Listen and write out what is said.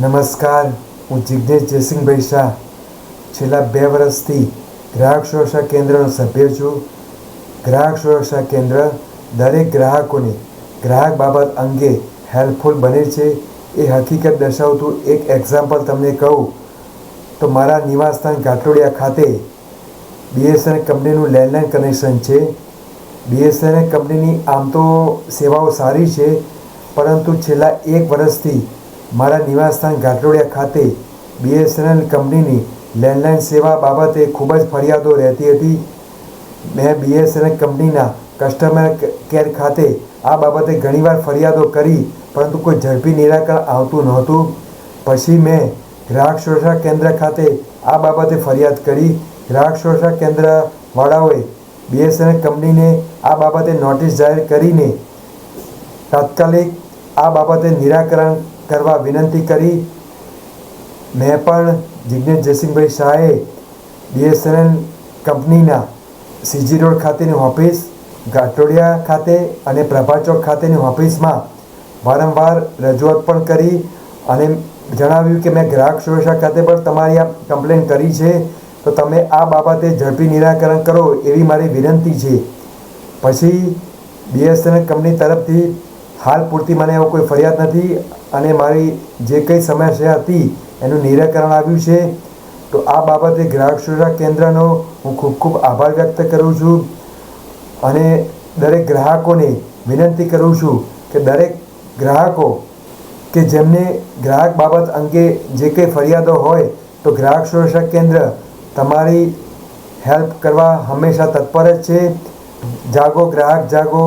નમસ્કાર, હું જિજ્ઞેશ જયસિંહભાઈ શાહ છેલ્લા 2 વર્ષથી ગ્રાહક સુરક્ષા કેન્દ્રનો સભ્ય છું. ગ્રાહક સુરક્ષા કેન્દ્ર દરેક ગ્રાહકોને ગ્રાહક બાબત અંગે હેલ્પફુલ બને છે એ હકીકત દર્શાવતું એક એક્ઝામ્પલ તમને કહું તો મારા નિવાસસ્થાન ઘાટલોડિયા ખાતે BSNL કંપનીનું લેન્ડલાઇન કનેક્શન છે. BSNL કંપનીની આમ તો સેવાઓ સારી છે, પરંતુ છેલ્લા 1 વર્ષથી મારા નિવાસસ્થાન ઘાટલોડિયા ખાતે BSNL કંપનીની લેન્ડલાઇન સેવા બાબતે ખૂબ જ ફરિયાદો રહેતી હતી. મેં BSNL કંપનીના કસ્ટમર કેર ખાતે આ બાબતે ઘણીવાર ફરિયાદો કરી, પરંતુ કોઈ ઝડપી નિરાકરણ આવતું નહોતું. પછી મેં ગ્રાહક સુરક્ષા કેન્દ્ર ખાતે આ બાબતે ફરિયાદ કરી. ગ્રાહક સુરક્ષા કેન્દ્રવાળાઓએ BSNL કંપનીને આ બાબતે નોટિસ જાહેર કરીને તાત્કાલિક આ બાબતે નિરાકરણ કરવા વિનંતી કરી. મેં પણ જિજ્ઞેશ જયસિંહભાઈ શાહે BSNL કંપનીના CG રોડ ખાતેની ઓફિસ, ઘાટલોડિયા ખાતે અને પ્રભા ચોક ખાતેની ઓફિસમાં વારંવાર રજૂઆત પણ કરી અને જણાવ્યું કે મેં ગ્રાહક સુરક્ષા ખાતે પણ તમારી આ કમ્પ્લેન કરી છે, તો તમે આ બાબતે ઝડપી નિરાકરણ કરો એવી મારી વિનંતી છે. પછી BSNL કંપની તરફથી હાલ પૂરતી મને એવો કોઈ ફરિયાદ નથી અને મારી જે કંઈ સમસ્યા હતી એનું નિરાકરણ આવ્યું છે. તો આ બાબતે ગ્રાહક સુરક્ષા કેન્દ્રનો હું ખૂબ ખૂબ આભાર વ્યક્ત કરું છું અને દરેક ગ્રાહકોને વિનંતી કરું છું કે દરેક ગ્રાહકો કે જેમને ગ્રાહક બાબત અંગે જે કંઈ ફરિયાદો હોય તો ગ્રાહક સુરક્ષા કેન્દ્ર તમારી હેલ્પ કરવા હંમેશા તત્પર જ છે. જાગો ગ્રાહક જાગો.